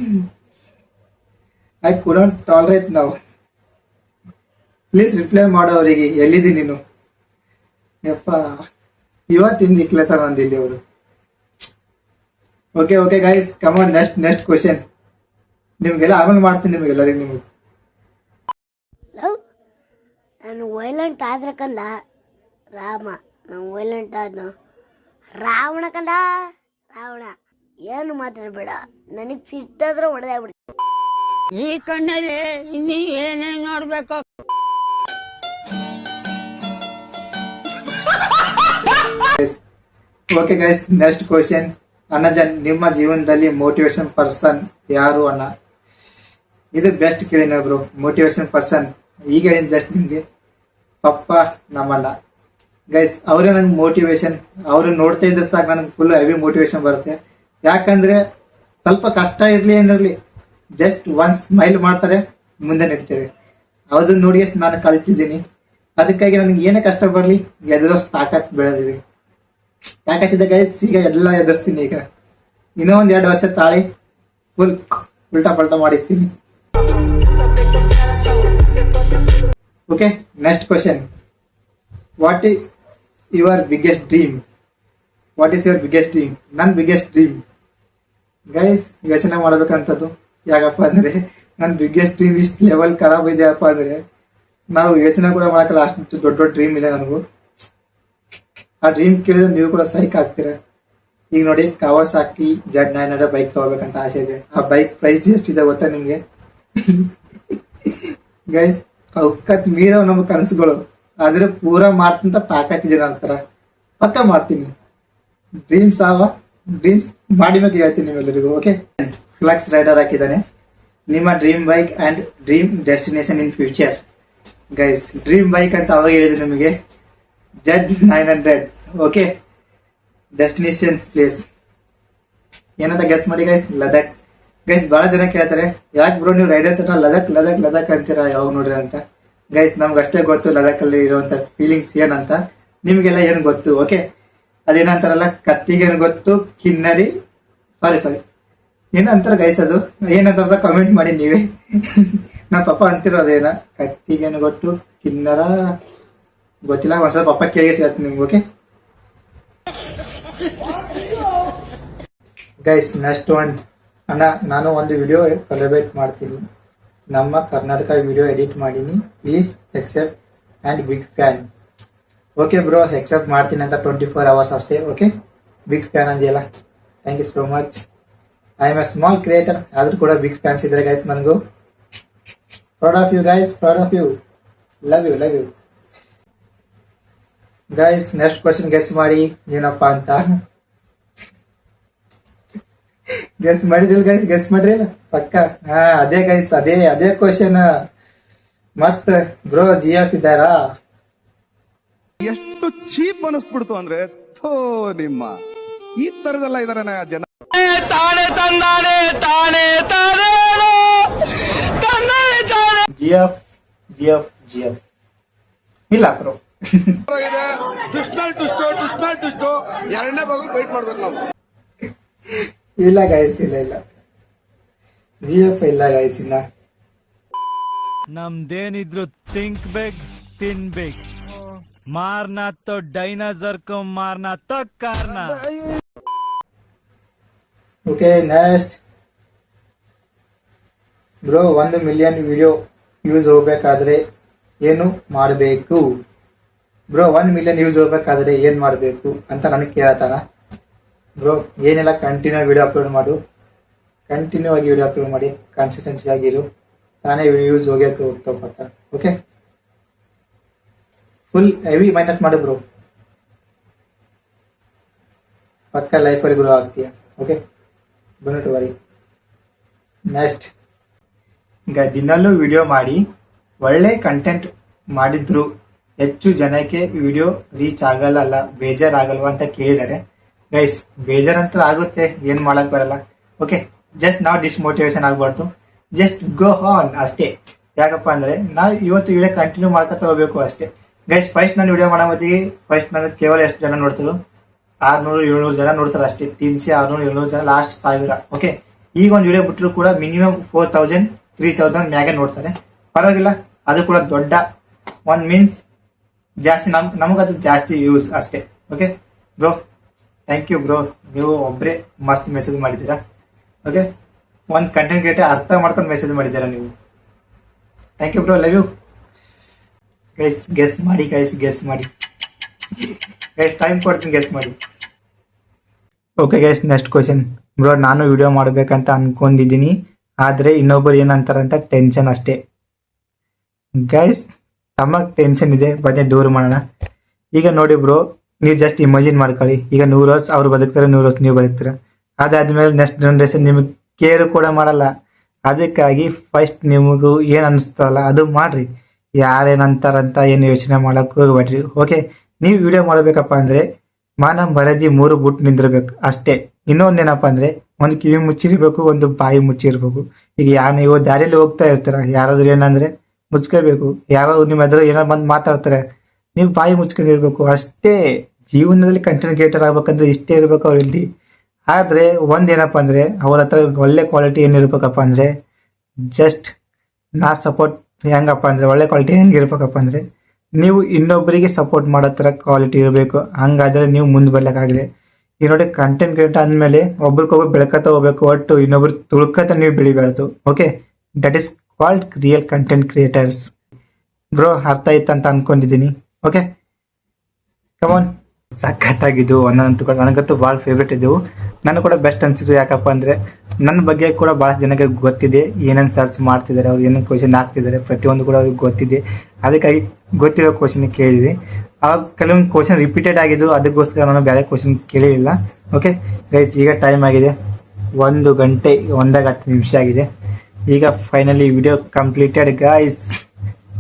I couldn't tolerate now. Please reply ಮಾಡೋ ಅವರಿಗೆ. ಎಲ್ಲಿದ್ದೀನಿ ನೀನು? ಯಪ್ಪ, ಇವತ್ತಿಂದ ಇಕ್ಲತ್ತಾರ ನಂದಿಲ್ಲಿ ಅವರು. Okay okay guys, come on, next question. ನಿಮ್ಗೆಲ್ಲ ಆಮೇಲೆ ಮಾಡ್ತೀನಿ, ನಿಮಗೆಲ್ಲರಿಗೂ. ನಿಮ್ಗೆ ನಾನು ವೈಲೆಂಟ್ ಆದ್ರಕಲ್ಲ ರಾಮ, ನಾನು ವೈಲೆಂಟ್ ಆದ್ನು ರಾವಣ ಕಲ್ಲ ರಾವಣ. ಏನು ಮಾತಾಡ್ಬೇಡ, ನನಗ್ ಸಿಟ್ಟಾದ್ರೆ ಹೊಡೆದೇ ಬಿಡಿ. ಈ ಕಣ್ಣಲ್ಲಿ ಇನ್ನೀ ಏನೇನ್ ನೋಡ್ಬೇಕು. Okay guys, next question. ಅಣ್ಣಜನ್, ನಿಮ್ಮ ಜೀವನದಲ್ಲಿ ಮೋಟಿವೇಶನ್ ಪರ್ಸನ್ ಯಾರು ಅಣ್ಣ? ಇದು ಬೆಸ್ಟ್ ಕೇಳಿನ ಬ್ರೋ. ಮೋಟಿವೇಶನ್ ಪರ್ಸನ್ ಈಗ ಹೇಳಿದ ಜಸ್ಟ್ ನಿಮ್ಗೆ ಪಪ್ಪ ನಮ್ಮಣ್ಣ. ಗೈಸ್, ಅವರೇ ನಂಗೆ ಮೋಟಿವೇಶನ್. ಅವರು ನೋಡ್ತಾ ಇದ್ದ ಸಾಕು ನನಗೆ ಫುಲ್ ಹೆವಿ ಮೋಟಿವೇಶನ್ ಬರುತ್ತೆ. ಯಾಕಂದ್ರೆ ಸ್ವಲ್ಪ ಕಷ್ಟ ಇರ್ಲಿ ಏನಿರ್ಲಿ, ಜಸ್ಟ್ ಒನ್ ಸ್ಮೈಲ್ ಮಾಡ್ತಾರೆ, ಮುಂದೆ ನಡೀತೇವೆ. ಅದನ್ನ ನೋಡಿ ನಾನು ಕಲ್ತಿದ್ದೀನಿ. ಅದಕ್ಕಾಗಿ ನನಗೆ ಏನೇ ಕಷ್ಟ ಬರಲಿ ಎದುರಿಸ್ ತಾಕತ್ ಬೆಳೆದಿದೆ. ತಾಕತ್ತಿದ್ದ ಗೈಸ್, ಈಗ ಎಲ್ಲ ಎದುರಿಸ್ತೀನಿ. ಈಗ ಇನ್ನೂ ಒಂದ್ 2 ವರ್ಷ ತಾಳಿ ಫುಲ್ ಉಲ್ಟಾ ಪಲ್ಟಾ ಮಾಡಿರ್ತೀನಿ. Okay, next question. What is your biggest dream? What is your biggest dream? ನನ್ನ ಬಿಗ್ಗೆಸ್ಟ್ ಡ್ರೀಮ್ ಗೈಸ್, ಯೋಚನೆ ಮಾಡ್ಬೇಕಂತದ್ದು. ಯಾಕಪ್ಪ ಅಂದ್ರೆ ನನ್ನ ಬಿಗ್ಗೆಸ್ಟ್ ಡ್ರೀಮ್ ಇಷ್ಟು ಲೆವೆಲ್ ಖರಾಬ್ ಇದೆಯಪ್ಪ ಅಂದ್ರೆ ನಾವು ಯೋಚನೆ ಕೂಡ ಮಾಡಕ್ಕಲ್ಲ. ಅಷ್ಟು ದೊಡ್ಡ ದೊಡ್ಡ ಡ್ರೀಮ್ ಇದೆ ನನಗೂ. ಆ ಡ್ರೀಮ್ ಕೇಳಿದ್ರೆ ನೀವು ಕೂಡ ಸೈಕ್ ಆಗ್ತೀರ. ಈಗ ನೋಡಿ, ಕಾವಾಸಾಕಿ Z900 ಬೈಕ್ ತಗೋಬೇಕಂತ ಆಸೆ ಇದೆ. ಆ ಬೈಕ್ ಪ್ರೈಸ್ ಎಷ್ಟಿದೆ ಗೊತ್ತಾ ನಿಮ್ಗೆ? ಗೈಸ್, ಅವಕ್ಕತ್ ಮೀರವ್ ನಮ್ಮ ಕನಸುಗಳು. ಆದ್ರೆ ಪೂರಾ ಮಾಡ್ತಂತ ತಾಕತ್ತಿದೆ ನನ್ನ ಹತ್ರ. ಪಕ್ಕ ಮಾಡ್ತೀನಿ. ಡ್ರೀಮ್ಸ್ ಡ್ರೀಮ್ಸ್ ಮಾಡಿಬೇಕು ಹೇಳ್ತೀನಿ ನಿಮ್ಮೆಲ್ಲರಿಗೂ. ಓಕೆ, ಫ್ಲಕ್ಸ್ ರೈಡರ್ ಹಾಕಿದ್ದಾನೆ. ನಿಮ್ಮ dream bike and dream destination in future. Guys, dream bike ಅಂತ ಅವಾಗ ಹೇಳಿದೆ ನಿಮಗೆ, Z900. ಓಕೆ, ಡೆಸ್ಟಿನೇಷನ್ ಪ್ಲೇಸ್ ಏನಂತ ಗೆಸ್ ಮಾಡಿ ಗೈಸ್? ಲದಾಖ್. ಗೈಸ್, ಬಹಳ ಜನ ಕೇಳ್ತಾರೆ, ಯಾಕೆ ಬ್ರೋ ನೀವು ರೈಡರ್ಸ್ ಹತ್ರ ಲದಾಖ್ ಲದಾಖ್ ಲದಾಖ್ ಅಂತೀರಾ ಯಾವಾಗ ನೋಡ್ರಿ ಅಂತ. ಗೈಸ್, ನಮ್ಗೆ ಅಷ್ಟೇ ಗೊತ್ತು ಲದಾಖ್ ಅಲ್ಲಿ ಇರುವಂತ ಫೀಲಿಂಗ್ಸ್ ಏನಂತ. ನಿಮ್ಗೆಲ್ಲ ಏನು ಗೊತ್ತು? ಓಕೆ, ಅದೇನಂತಾರಲ್ಲ, ಕತ್ತಿಗೆ ಗೊತ್ತು, ಕಿನ್ನರಿ, ಸಾರಿ ಏನಂತಾರ ಗೈಸ್, ಅದು ಏನಂತಾರ ಕಮೆಂಟ್ ಮಾಡಿ ನೀವೇ. ನಮ್ಮ ಪಪ್ಪ ಅಂತಿರೋ ಅದೇನ, ಕತ್ತಿಗೇನು ಗೊತ್ತು, ಕಿನ್ನರ ಗೊತ್ತಿಲ್ಲ. ಒಂದ್ಸಲ ಪಪ್ಪ ಕೇಳಿ ಸಿಗತ್ತೆ ನಿಮ್ಗೆ. Okay guys, next one. ಅಣ್ಣ, ನಾನು ಒಂದು ವಿಡಿಯೋ ಕೊಲಬೇಟ್ ಮಾಡ್ತೀನಿ. ನಮ್ಮ ಕರ್ನಾಟಕ ವಿಡಿಯೋ ಎಡಿಟ್ ಮಾಡೀನಿ, please accept and big fan. Okay bro, accept ಮಾಡ್ತೀನಿ ಅಂತ 24 hours ಅಷ್ಟೇ. ಓಕೆ, ಬಿಗ್ ಫ್ಯಾನ್ ಅಂದಿಯಲ್ಲ, thank you so much. I am a small creator, ಆದ್ರೂ ಕೂಡ ಬಿಗ್ ಫ್ಯಾನ್ಸ್ ಇದ್ದಾರೆ ಗೈಸ್ ನನಗೂ. Proud of you guys, proud of you. Love you love you guys. Next question guess ಮಾಡಿ ಏನಪ್ಪಾ ಅಂತ. Guess ಮಾಡಿದ್ರಿಲ್ಲ guys? Guess ಮಾಡ್ರಿ ಪಕ್ಕ. ಅದೇ ಗೈಸ್, ಅದೇ ಕ್ವಶನ್. ಮತ್ ಬ್ರೋ GF ಇದ್ದಾರಾ? ಎಷ್ಟು ಚೀಪ್ ಅನಿಸ್ಬಿಡ್ತು ಅಂದ್ರೆ, ಥೋ ನಿಮ್ಮ ಈ ತರದೆಲ್ಲ ಇದಾರೆ ಜನ. GF ಇಲ್ಲ ಬ್ರೋ. ಟುಷ್ಟು ಎರಡನೇ ಭಾಗ ವೇಟ್ ಮಾಡ್ಬೇಕು ನಾವು. ಇಲ್ಲ ಗೈಸ್, ಇಲ್ಲ GF ಇಲ್ಲ ಗೈಸ್. ಇಲ್ಲ, ನಮ್ದೇನಿದ್ರು ಥಿಂಕ್ ಬೇಕ್, ತಿನ್ಬೇಕ್. ಮಾರ್ನಾ ತೋ ಡೈನಾಸರ್ ಕೋ ಮಾರ್ನಾ ತೋ ಕಾರ್ನ. Okay, next bro. 1 million video use ಹೋಗ್ಬೇಕಾದ್ರೆ ಏನು ಮಾಡಬೇಕು? ಬ್ರೋ, 1 ಮಿಲಿಯನ್ ಯೂಸ್ ಹೋಗ್ಬೇಕಾದ್ರೆ ಏನ್ ಮಾಡಬೇಕು ಅಂತ ನನಗೆ ಕೇಳತ್ತಾನ. ಬ್ರೋ, ಏನೆಲ್ಲ ಕಂಟಿನ್ಯೂ ವಿಡಿಯೋ ಅಪ್ಲೋಡ್ ಮಾಡು, ಕಂಟಿನ್ಯೂ ಆಗಿ ವಿಡಿಯೋ ಅಪ್ಲೋಡ್ ಮಾಡಿ, ಕನ್ಸಿಸ್ಟೆನ್ಸಿ ಆಗಿರು, ತಾನೇ ಯೂಸ್ ಹೋಗ್ತಾವ ಪಕ್ಕ. ಓಕೆ, ಫುಲ್ ಹೆವಿ ಮೈನಸ್ ಮಾಡು ಬ್ರೋ, ಪಕ್ಕ ಲೈಫಲ್ಲಿ ಗ್ರೋ ಆಗ್ತೀಯ. Okay, don't worry. ನೆಕ್ಸ್ಟ್, ಈಗ ದಿನಲ್ಲೂ ವಿಡಿಯೋ ಮಾಡಿ ಒಳ್ಳೆ ಕಂಟೆಂಟ್ ಮಾಡಿದ್ರು ಹೆಚ್ಚು ಜನಕ್ಕೆ ವಿಡಿಯೋ ರೀಚ್ ಆಗಲ್ಲ, ಬೇಜಾರಾಗಲ್ವಾ ಅಂತ ಕೇಳಿದ್ದಾರೆ. ಗೈಸ್, ಬೇಜಾರಂತ ಆಗುತ್ತೆ, ಏನ್ ಮಾಡಕ್ ಬರಲ್ಲ. ಓಕೆ, ಜಸ್ಟ್ ನಾವು ಡಿಸ್ಮೋಟಿವೇಶನ್ ಆಗ್ಬಾರ್ದು, ಜಸ್ಟ್ ಗೋ ಆನ್ ಅಷ್ಟೇ. ಯಾಕಪ್ಪ ಅಂದ್ರೆ ನಾವು ಇವತ್ತು ವಿಡಿಯೋ ಕಂಟಿನ್ಯೂ ಮಾಡ್ಕೊತಾ ಹೋಗ್ಬೇಕು ಅಷ್ಟೇ. ಗೈಸ್, ಫಸ್ಟ್ ನಾನು ವಿಡಿಯೋ ಮಾಡೋ ಮತ್ತಿಗೆ ಫಸ್ಟ್ ನನಗೆ ಕೇವಲ ಎಷ್ಟು ಜನ ನೋಡ್ತಾರೆ? 600-700 ಜನ ನೋಡ್ತಾರೆ ಅಷ್ಟೇ. 300-600-700 ಜನ, ಲಾಸ್ಟ್ 1000. ಓಕೆ, ಈಗ ಒಂದು ವಿಡಿಯೋ ಬಿಟ್ಟರು ಕೂಡ ಮಿನಿಮಮ್ 4000-3000 ಮ್ಯಾಗೆ ನೋಡ್ತಾರೆ. ಪರವಾಗಿಲ್ಲ, ಅದು ಕೂಡ ದೊಡ್ಡ ಒಂದು ಮೀನ್ಸ್ ಜಾಸ್ತಿ ನಮಗದು ಜಾಸ್ತಿ ಯೂಸ್ ಅಷ್ಟೇ. Okay bro, thank you bro, ನೀವು ಒಬ್ಬರೇ ಮಸ್ತ್ ಮೆಸೇಜ್ ಮಾಡಿದ್ದೀರಾ. ಓಕೆ, ಒಂದು ಕಂಟೆಂಟ್ ಕ್ರಿಯೇಟರ್ ಅರ್ಥ ಮಾಡ್ಕೊಂಡು ಮೆಸೇಜ್ ಮಾಡಿದ್ದೀರಾ ನೀವು. Thank you bro, love you. Guys guess ಮಾಡಿ, ಗೆಸ್ ಮಾಡಿ ಗೈಸ್, ಟೈಮ್ ಕೊಡ್ತೀನಿ, ಗೆಸ್ ಮಾಡಿ. Okay guys, next question. Bro, ನಾನು ವಿಡಿಯೋ ಮಾಡಬೇಕಂತ ಅನ್ಕೊಂಡಿದ್ದೀನಿ, ಆದರೆ ಇನ್ನೊಬ್ಬರು ಏನಂತಾರಂತ ಟೆನ್ಷನ್ ಅಷ್ಟೇ. ಗೈಸ್, ತಮಗೆ ಟೆನ್ಷನ್ ಇದೆ, ಬನ್ನಿ ದೂರ ಮಾಡೋಣ. ಈಗ ನೋಡಿ ಬ್ರೋ, ನೀವು ಜಸ್ಟ್ ಇಮ್ಯಾಜಿನ್ ಮಾಡ್ಕೊಳ್ಳಿ, ಈಗ 100 ವರ್ಷ ಅವ್ರು ಬದುಕ್ತಾರೆ, 100 ವರ್ಷ ನೀವು ಬದುಕ್ತೀರ. ಅದಾದ್ಮೇಲೆ ನೆಕ್ಸ್ಟ್ ಜನರೇಷನ್ ನಿಮಗೆ ಕೇರ್ ಕೂಡ ಮಾಡಲ್ಲ. ಅದಕ್ಕಾಗಿ ಫಸ್ಟ್ ನಿಮಗೂ ಏನು ಅನಿಸ್ತಲ್ಲ ಅದು ಮಾಡ್ರಿ. ಯಾರೇನಂತಾರಂತ ಏನು ಯೋಚನೆ ಮಾಡಕ್ಕೆ ಹೋಗ್ಬೇಡ್ರಿ. ಓಕೆ, ನೀವು ವಿಡಿಯೋ ಮಾಡಬೇಕಪ್ಪ ಅಂದರೆ ಮಾನ ಮರ್ಯಾದೆ 3 ಬಿಟ್ಟು ನಿಂದಿರ್ಬೇಕು ಅಷ್ಟೇ. ಇನ್ನೊಂದೇನಪ್ಪ ಅಂದರೆ ಒಂದು ಕಿವಿ ಮುಚ್ಚಿರ್ಬೇಕು, ಒಂದು ಬಾಯಿ ಮುಚ್ಚಿರ್ಬೇಕು. ಈಗ ನೀವು ದಾರಿಯಲ್ಲಿ ಹೋಗ್ತಾ ಇರ್ತೀರ, ಯಾರಾದ್ರೂ ಏನಂದ್ರೆ ಮುಚ್ಕೋಬೇಕು. ಯಾರೋ ನಿಮ್ಮ ಎದುರು ಏನೋ ಬಂದು ಮಾತಾಡ್ತಾರೆ, ನೀವು ಬಾಯಿ ಮುಚ್ಕೊಂಡಿರ್ಬೇಕು ಅಷ್ಟೇ. ಜೀವನದಲ್ಲಿ ಕಂಟೆಂಟ್ ಕ್ರಿಯೇಟರ್ ಆಗ್ಬೇಕಂದ್ರೆ ಇಷ್ಟೇ ಇರ್ಬೇಕು ಅವ್ರಲ್ಲಿ. ಆದರೆ ಒಂದೇನಪ್ಪ ಅಂದರೆ ಅವ್ರ ಹತ್ರ ಒಳ್ಳೆ ಕ್ವಾಲಿಟಿ ಏನಿರ್ಬೇಕಪ್ಪ ಅಂದರೆ, ಜಸ್ಟ್ ನಾ ಸಪೋರ್ಟ್ ಹೆಂಗಪ್ಪ ಅಂದರೆ, ಒಳ್ಳೆ ಕ್ವಾಲಿಟಿ ಹೆಂಗಿರ್ಬೇಕಪ್ಪ ಅಂದರೆ, ನೀವು ಇನ್ನೊಬ್ಬರಿಗೆ ಸಪೋರ್ಟ್ ಮಾಡೋ ಥರ ಕ್ವಾಲಿಟಿ ಇರಬೇಕು. ಹಂಗಾದ್ರೆ ನೀವು ಮುಂದೆ ಬರ್ಲಿಕ್ಕಾಗಲಿ. ಈಗ ನೋಡಿ, ಕಂಟೆಂಟ್ ಕ್ರಿಯೇಟರ್ ಅಂದಮೇಲೆ ಒಬ್ರಿಗೊಬ್ರು ಬೆಳ್ಕತ್ತ ಹೋಗ್ಬೇಕು, ಒಟ್ಟು ಇನ್ನೊಬ್ರು ತುಳ್ಕತ್ತ ನೀವು ಬೆಳಿಬಾರ್ದು. Okay, that is called real content creators. Bro, ಅರ್ಥ ಆಯ್ತು ಅಂತ ಅನ್ಕೊಂಡಿದ್ದೀನಿ. ಓಕೆ, ಕಮಾನ್. ಸಖತ್ತಾಗಿದ್ದು ಒಂದೊಂದು ಕೂಡ ನನಗಂತೂ ಭಾಳ ಫೇವ್ರೇಟ್ ಇದ್ದವು. ನನಗೆ ಕೂಡ ಬೆಸ್ಟ್ ಅನ್ಸಿದ್ದು. ಯಾಕಪ್ಪ ಅಂದರೆ ನನ್ನ ಬಗ್ಗೆ ಕೂಡ ಭಾಳ ಜನಕ್ಕೆ ಗೊತ್ತಿದೆ, ಏನೇನು ಸರ್ಚ್ ಮಾಡ್ತಿದ್ದಾರೆ, ಅವ್ರು ಏನೇನು ಕ್ವಶನ್ ಹಾಕ್ತಿದ್ದಾರೆ, ಪ್ರತಿಯೊಂದು ಕೂಡ ಅವ್ರಿಗೆ ಗೊತ್ತಿದೆ. ಅದಕ್ಕಾಗಿ ಗೊತ್ತಿರೋ ಕ್ವಶನ್ ಕೇಳಿದ್ವಿ. ಆವಾಗ ಕೆಲವೊಂದು ಕ್ವಶನ್ ರಿಪೀಟೆಡ್ ಆಗಿದ್ದು, ಅದಕ್ಕೋಸ್ಕರ ನಾನು ಬೇರೆ ಕ್ವಶನ್ ಕೇಳಿಲ್ಲ. ಓಕೆ ಗೈಸ್, ಈಗ ಟೈಮ್ ಆಗಿದೆ 1 ಗಂಟೆ 1:10 ಆಗಿದೆ. ಈಗ ಫೈನಲಿ ವಿಡಿಯೋ ಕಂಪ್ಲೀಟೆಡ್ ಗೈಸ್.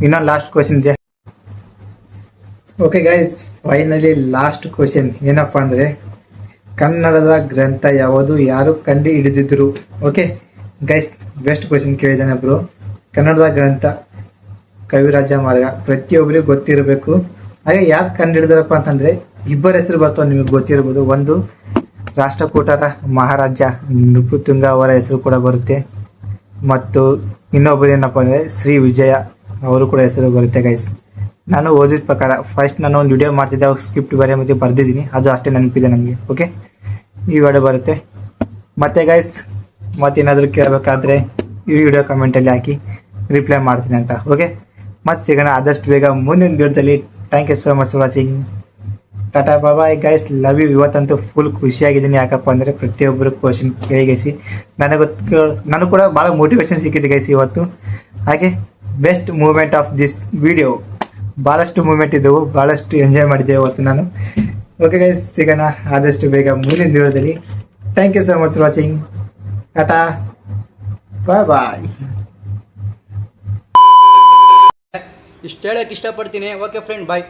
ಇನ್ನೊಂದು ಲಾಸ್ಟ್ ಕ್ವಶನ್ ಇದೆ. Okay guys, finally last question ಏನಪ್ಪಾ ಅಂದರೆ, ಕನ್ನಡದ ಗ್ರಂಥ ಯಾವುದು, ಯಾರು ಕಂಡು ಹಿಡಿದಿದ್ರು? ಓಕೆ ಗೈಸ್, ಬೆಸ್ಟ್ ಕ್ವಶನ್ ಕೇಳಿದ್ದಾನೆ ಬ್ರೋ. ಕನ್ನಡದ ಗ್ರಂಥ ಕವಿರಾಜ ಮಾರ್ಗ, ಪ್ರತಿಯೊಬ್ಬರಿಗೂ ಗೊತ್ತಿರಬೇಕು. ಹಾಗೆ ಯಾಕೆ ಕಂಡು ಹಿಡಿದಾರಪ್ಪ ಅಂತಂದರೆ, ಇಬ್ಬರ ಹೆಸರು ಬರ್ತಾವೆ, ನಿಮಗೆ ಗೊತ್ತಿರ್ಬೋದು. ಒಂದು ರಾಷ್ಟ್ರಕೂಟರ ಮಹಾರಾಜ ನೃಪತುಂಗ ಅವರ ಹೆಸರು ಕೂಡ ಬರುತ್ತೆ, ಮತ್ತು ಇನ್ನೊಬ್ಬರು ಏನಪ್ಪ ಅಂದರೆ ಶ್ರೀ ವಿಜಯ ಅವರು ಕೂಡ ಹೆಸರು ಬರುತ್ತೆ ಗೈಸ್. ನಾನು ಓದಿದ ಪ್ರಕಾರ ಫಸ್ಟ್ ನಾನು ಒಂದು ವಿಡಿಯೋ ಮಾಡ್ತಿದ್ದೆ, ಅವಾಗ ಸ್ಕ್ರಿಪ್ಟ್ ಬರೆಯ ಮತ್ತೆ ಬರ್ದಿದ್ದೀನಿ, ಅದು ಅಷ್ಟೇ ನೆನಪಿದೆ ನನಗೆ. ಓಕೆ, ಈ ವಿಡಿಯೋ ಬರುತ್ತೆ. ಮತ್ತೆ ಗೈಸ್, ಮತ್ತೇನಾದರೂ ಕೇಳಬೇಕಾದ್ರೆ ಈ ವಿಡಿಯೋ ಕಮೆಂಟಲ್ಲಿ ಹಾಕಿ, ರಿಪ್ಲೈ ಮಾಡ್ತೀನಿ ಅಂತ. ಓಕೆ, ಮತ್ತೆ ಸಿಗೋಣ ಆದಷ್ಟು ಬೇಗ ಮುಂದಿನ ವಿಡಿಯೋದಲ್ಲಿ. Thank you so much for watching. Tata bye guys, love you. ಇವತ್ತಂತೂ ಫುಲ್ ಖುಷಿಯಾಗಿದ್ದೀನಿ. ಯಾಕಪ್ಪ ಅಂದರೆ ಪ್ರತಿಯೊಬ್ಬರು ಕ್ವಶನ್ ಕೇಳಿಗೈಸಿ ನನಗೆ ಕೂಡ ಭಾಳ ಮೋಟಿವೇಶನ್ ಸಿಕ್ಕಿದೆ ಗೈಸ್ ಇವತ್ತು. ಹಾಗೆ best moment of this video, ಭಾಳಷ್ಟು ಮೂಮೆಂಟ್ ಇದ್ದವು, ಭಾಳಷ್ಟು ಎಂಜಾಯ್ ಮಾಡಿದ್ದೆ ಇವತ್ತು ನಾನು. ಓಕೆ ಗೈಸ್, ಸಿಗೋಣ ಆದಷ್ಟು ಬೇಗ ಮುಂದಿನ ವಿಡಿಯೋದಲ್ಲಿ. Thank you so much for watching. Tata bye. ಇಷ್ಟು ಹೇಳಕ್ಕೆ ಇಷ್ಟಪಡ್ತೀನಿ. ಓಕೆ ಫ್ರೆಂಡ್, ಬಾಯ್.